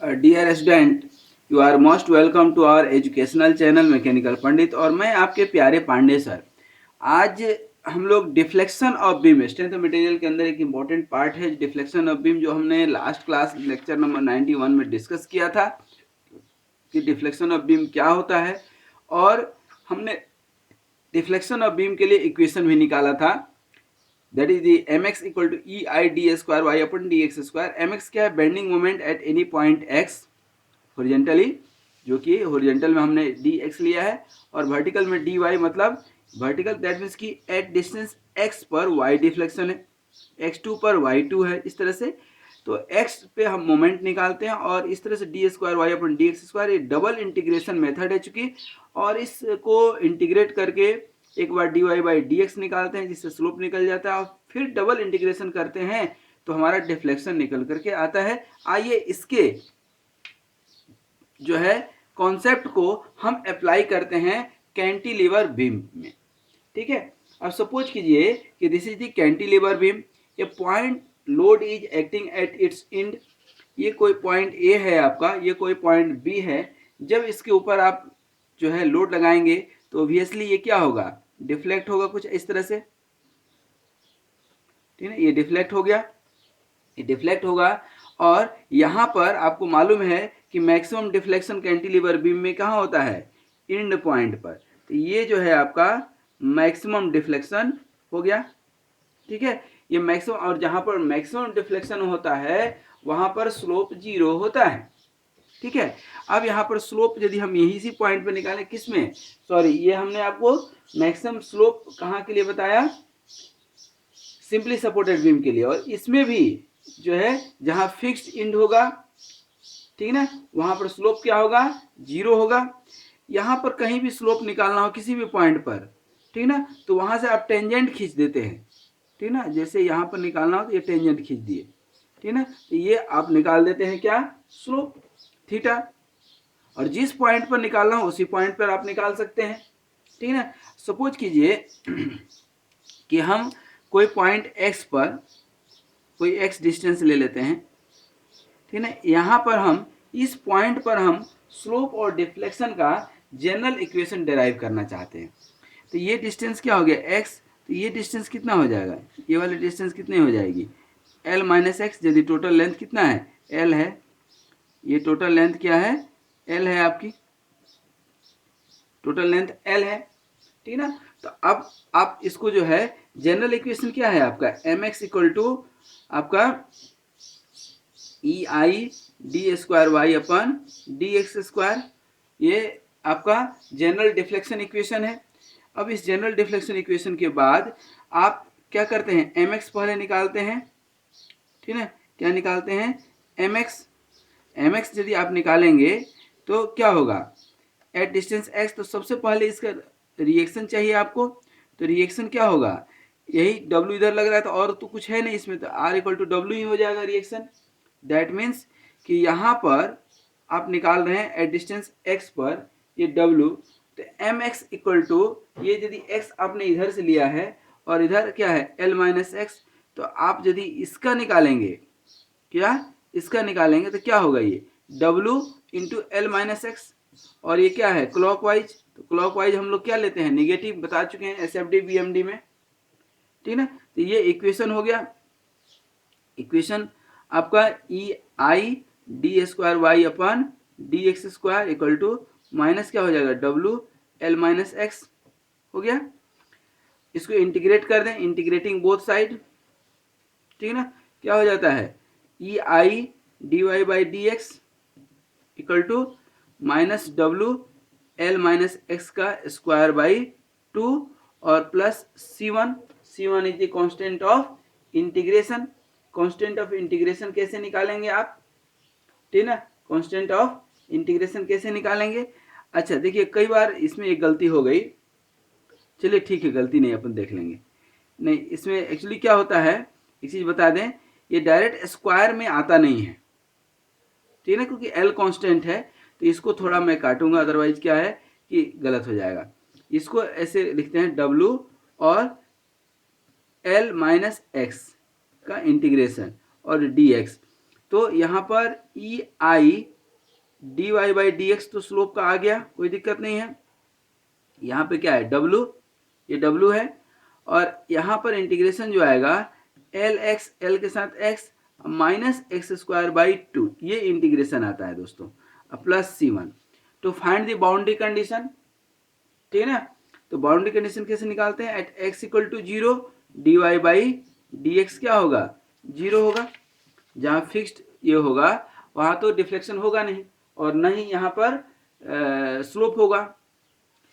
Dear student, you are most welcome to our educational channel mechanical Pandit. और मैं आपके प्यारे पांडे सर। आज हम लोग deflection of beam, strength of material के अंदर एक इम्पॉर्टेंट पार्ट है डिफ्लेक्शन ऑफ बीम, जो हमने लास्ट क्लास लेक्चर नंबर 91 में डिस्कस किया था कि डिफ्लेक्शन ऑफ बीम क्या होता है। और हमने डिफ्लेक्शन ऑफ बीम के लिए इक्वेशन भी निकाला था, that is the mx equal to E I D square Y upon D X square. mx क्या है? Bending moment at any point x horizontally, जो कि हॉरिजेंटल में हमने dx लिया है, और वर्टिकल में dy, मतलब वर्टिकल दैट मीन्स कि एट डिस्टेंस x पर y डिफ्लेक्शन है, x2 पर y2 है, इस तरह से। तो x पे हम मोमेंट निकालते हैं और इस तरह से D square Y upon D X square, ये डबल इंटीग्रेशन मेथड है चूंकि, और इसको इंटीग्रेट करके एक बार D Y by D X निकालते हैं जिससे स्लोप निकल जाता है, और फिर डबल इंटीग्रेशन करते हैं तो हमारा डिफ्लेक्शन निकल करके आता है। आइए इसके जो है कॉन्सेप्ट को हम अप्लाई करते हैं कैंटिलीवर बीम में। ठीक है, अब सपोज कीजिए कि this is the cantilever beam, A point load is acting at its and. ये कोई पॉइंट ए है आपका, ये कोई पॉइंट बी है। जब इसके ऊपर आप जो है लोड लगाएंगे तो ऑब्वियसली ये क्या होगा? डिफ्लेक्ट होगा कुछ इस तरह से। ठीक है, ये डिफ्लेक्ट हो गया, ये डिफ्लेक्ट होगा। और यहाँ पर आपको मालूम है कि मैक्सिमम डिफ्लेक्शन कैंटिलीवर बीम में कहाँ होता है? एंड पॉइंट पर। तो ये जो है आपका मैक्सिमम डिफ्लेक्शन हो गया। ठीक है, ये मैक्सिमम, और जहाँ पर मैक्सिमम डिफ्लेक्शन होता है वहाँ पर स्लोप 0 होता है। ठीक है, अब यहाँ पर स्लोप यदि हम यही सी पॉइंट पे निकालें, किसमें, सॉरी, ये हमने आपको मैक्सिमम स्लोप कहाँ के लिए बताया? सिंपली सपोर्टेड बीम के लिए। और इसमें भी जो है जहाँ फिक्स्ड एंड होगा, ठीक ना, वहां पर स्लोप क्या होगा? 0 होगा। यहाँ पर कहीं भी स्लोप निकालना हो किसी भी पॉइंट पर, ठीक ना, तो वहां से आप टेंजेंट खींच देते हैं। ठीक ना, जैसे यहाँ पर निकालना हो तो ये टेंजेंट खींच दिए, ठीक ना, तो ये आप निकाल देते हैं क्या? Slope theta. और जिस पॉइंट पर निकालना हो उसी पॉइंट पर आप निकाल सकते हैं। ठीक ना, सपोज कीजिए कि हम कोई पॉइंट x पर कोई x डिस्टेंस ले लेते हैं। ठीक है, यहाँ पर हम इस पॉइंट पर हम स्लोप और डिफ्लेक्शन का जनरल इक्वेशन डेराइव करना चाहते हैं। तो ये डिस्टेंस क्या हो गया? x। तो ये डिस्टेंस कितना हो जाएगा? ये वाली डिस्टेंस कितनी हो जाएगी? l minus x. यदि टोटल लेंथ कितना है? l है। ये टोटल लेंथ क्या है? l है, आपकी टोटल लेंथ l है। ठीक ना, तो अब आप इसको जो है जनरल इक्वेशन क्या है आपका? mx इक्वल टू आपका E I D square Y upon D X square, ये आपका जनरल डिफ्लेक्शन इक्वेशन है। अब इस जनरल डिफ्लेक्शन इक्वेशन के बाद आप क्या करते हैं? एम एक्स पहले निकालते हैं। ठीक है, क्या निकालते हैं? M x. एम एक्स यदि आप निकालेंगे तो क्या होगा? At distance x. तो सबसे पहले इसका रिएक्शन चाहिए आपको, तो रिएक्शन क्या होगा? यही डब्ल्यू इधर लग रहा है, तो और तो कुछ है नहीं इसमें, तो आर इक्वल टू डब्ल्यू ही हो जाएगा रिएक्शन। दैट मीन्स कि यहाँ पर आप निकाल रहे हैं एट डिस्टेंस x पर ये w, तो एम एक्स इक्वल टू, ये यदि x आपने इधर से लिया है और इधर क्या है? l minus x. तो आप यदि इसका निकालेंगे, क्या इसका निकालेंगे, तो क्या होगा? ये w into L minus x. और ये क्या है? क्लॉकवाइज। तो क्लॉकवाइज हम लोग क्या लेते हैं? निगेटिव, बता चुके हैं S F D B M D में। ठीक ना, तो ये इक्वेशन हो गया। इक्वेशन आपका E I D square Y upon D X square equal to minus क्या हो जाएगा? डब्ल्यू एल माइनस एक्स हो गया। इसको इंटीग्रेट कर दें, इंटीग्रेटिंग बोथ साइड। ठीक ना, क्या हो जाता है? E I D Y by D X equal to minus W L minus X का स्क्वायर बाई 2 और plus c1। c1 is the constant of integration. Constant of integration कैसे निकालेंगे आप? ठीक ना, कांस्टेंट ऑफ इंटीग्रेशन कैसे निकालेंगे? अच्छा देखिए, कई बार इसमें एक गलती हो गई, चलिए ठीक है, गलती नहीं, अपन देख लेंगे। नहीं, इसमें एक्चुअली क्या होता है, एक चीज बता दें, ये डायरेक्ट स्क्वायर में आता नहीं है। ठीक है ना, क्योंकि एल कांस्टेंट है, तो इसको थोड़ा मैं काटूंगा, अदरवाइज क्या है कि गलत हो जाएगा। इसको ऐसे लिखते हैं डब्ल्यू और एल माइनस एक्स का इंटीग्रेशन और डी एक्स। तो यहाँ पर E I D Y by D X तो स्लोप का आ गया, कोई दिक्कत नहीं है। यहाँ पे क्या है डब्लू, ये डब्लू है, और यहाँ पर इंटीग्रेशन जो आएगा एल एक्स, एल के साथ x minus X square by two, ये इंटीग्रेशन आता है दोस्तों, प्लस C1। तो फाइंड द बाउंड्री कंडीशन, ठीक है ना। तो बाउंड्री कंडीशन कैसे निकालते हैं, at X equal to zero D Y by D X क्या होगा, जीरो होगा। जहाँ फिक्स्ड ये होगा वहाँ तो डिफ्लेक्शन होगा नहीं, और न ही यहाँ पर स्लोप होगा,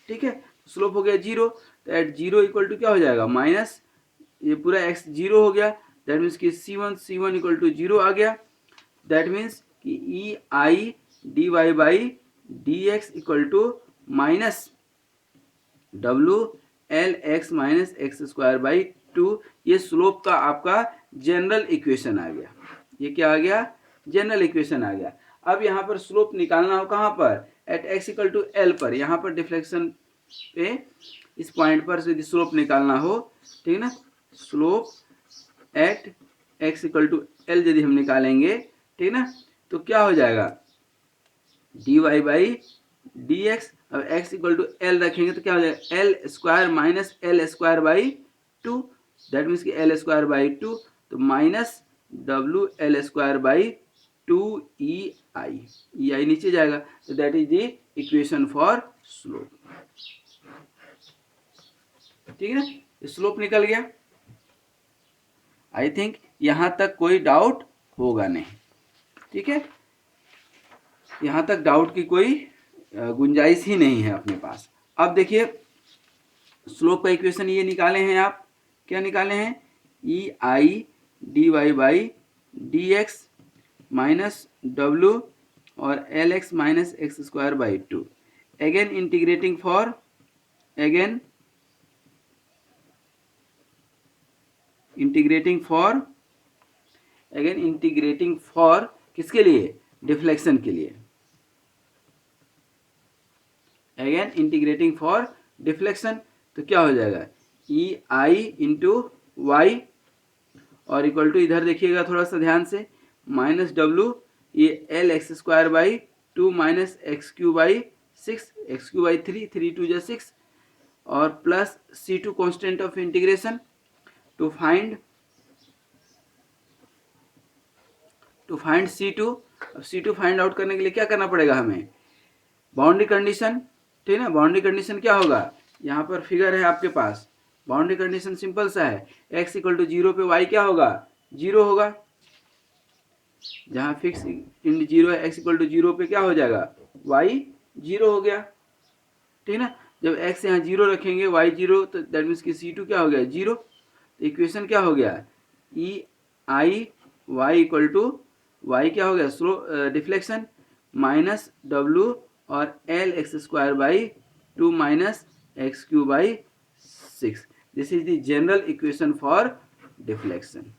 ठीक है। स्लोप हो गया जीरो, तो एट जीरो इक्वल टू क्या हो जाएगा, माइनस ये पूरा एक्स जीरो हो गया, दैट मीन्स कि C1 इक्वल टू जीरो आ गया। दैट मीन्स कि E I D Y by D X equal to minus W L X minus X square by two, ये स्लोप का आपका जनरल इक्वेशन आ गया। ये क्या आ गया, जनरल इक्वेशन आ गया। अब यहाँ पर स्लोप निकालना हो कहाँ पर, at X equal to L पर, यहाँ पर डिफ्लेक्शन पे इस पॉइंट पर से स्लोप निकालना हो, ठीक है ना। Slope at X equal to L यदि हम निकालेंगे, ठीक है ना, तो क्या हो जाएगा D Y by D X, अब एक्स इक्वल टू एल रखेंगे तो क्या हो जाएगा L square minus L square by two, that means कि एल स्क्वायर बाई टू, तो minus W L square by two E I नीचे जाएगा, तो that is the equation for slope, ठीक है ना। स्लोप निकल गया। आई थिंक यहां तक कोई डाउट होगा नहीं, ठीक है। यहां तक डाउट की कोई गुंजाइश ही नहीं है अपने पास। अब देखिए स्लोप का इक्वेशन ये निकाले हैं आप, क्या निकाले हैं, E I D Y by D X minus W और L X minus X square by two, again integrating for, again integrating for किसके लिए, डिफ्लेक्शन के लिए, अगेन इंटीग्रेटिंग फॉर डिफ्लेक्शन, तो क्या हो जाएगा ई आई इंटू वाई और इक्वल टू, इधर देखिएगा थोड़ा सा ध्यान से, माइनस डब्लू ये L X square by two minus X cube by six, X cube by three, three two जा सिक्स, और plus C2 constant of integration to find C2। अब C2 फाइंड आउट करने के लिए क्या करना पड़ेगा हमें, बाउंड्री कंडीशन, ठीक है ना। बाउंड्री कंडीशन क्या होगा, यहाँ पर फिगर है आपके पास, बाउंड्री कंडीशन सिंपल सा है, x इक्वल टू जीरो पे y क्या होगा, जीरो होगा। जहाँ फिक्स इन जीरो है, x इक्वल टू जीरो पे क्या हो जाएगा, y जीरो हो गया, ठीक है ना। जब x यहाँ जीरो रखेंगे y जीरो, तो दैट मीन्स कि C2 क्या हो गया, जीरो। तो इक्वेशन क्या हो गया, ई आई वाई इक्वल टू वाई क्या हो गया, स्लो डिफ्लेक्शन माइनस डब्लू और L X square by two minus X cube by six, this is the general equation for deflection.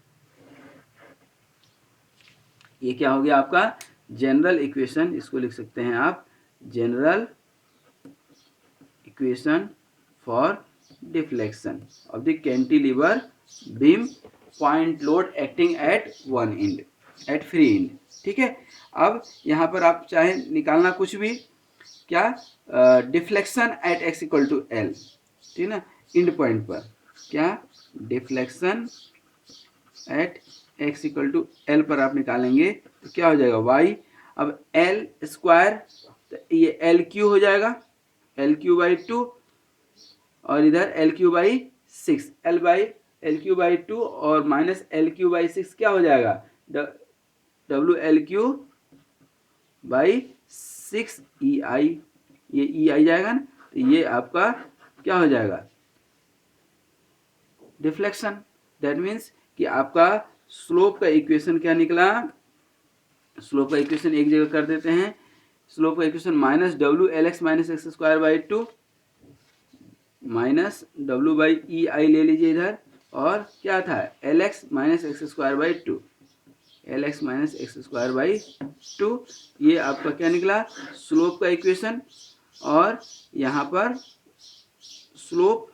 ये क्या हो गया आपका जनरल इक्वेशन, इसको लिख सकते हैं आप general equation for deflection of the cantilever beam point load acting at one end, at free end, ठीक है। अब यहाँ पर आप चाहे निकालना कुछ भी, क्या deflection at X equal to L, ठीक है ना, इंड पॉइंट पर, क्या deflection at X equal to L पर आप निकालेंगे तो क्या हो जाएगा वाई, अब एल स्क्वायर, तो ये एल क्यू हो जाएगा, एल क्यू बाई टू, और इधर L Q by six, L Q by two और minus L Q by six क्या हो जाएगा, W L Q by six E I, ये ई आई जाएगा ना, तो ये आपका क्या हो जाएगा डिफ्लेक्शन। दैट मीन्स कि आपका स्लोप का इक्वेशन क्या निकला, स्लोप का इक्वेशन एक जगह कर देते हैं, स्लोप का equation minus W L X minus X square by two minus W by E I ले लीजिए इधर, और क्या था L X minus X square by two, L X minus X square by two, ये आपका क्या निकला स्लोप का इक्वेशन। और यहाँ पर slope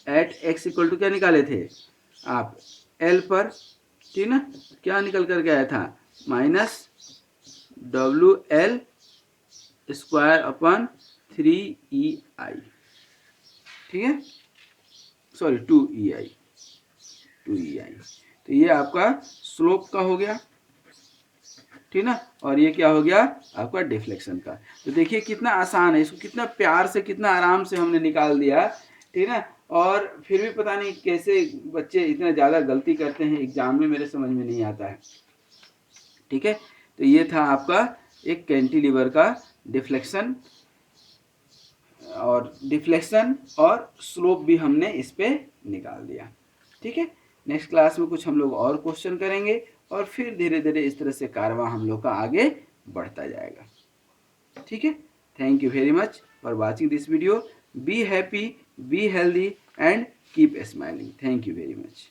at X equal to क्या निकाले थे आप एल पर, ठीक ना, क्या निकल कर के आया था, -WL स्क्वायर अपन 3EI, ठीक है, सॉरी 2EI, तो ये आपका स्लोप का हो गया, ठीक ना, और ये क्या हो गया आपका डिफ्लेक्शन का। तो देखिए कितना आसान है, इसको कितना प्यार से कितना आराम से हमने निकाल दिया, ठीक ना। और फिर भी पता नहीं कैसे बच्चे इतना ज़्यादा गलती करते हैं एग्जाम में, मेरे समझ में नहीं आता है, ठीक है। तो ये था आपका एक कैंटिलीवर का डिफ्लेक्शन, और स्लोप भी हमने इस पे निकाल दिया, ठीक है। नेक्स्ट क्लास में कुछ हम लोग और क्वेश्चन करेंगे और फिर धीरे धीरे इस तरह से कारवां हम लोग का आगे बढ़ता जाएगा, ठीक है। Thank you very much for watching this video. Be happy, be healthy and keep smiling. Thank you very much.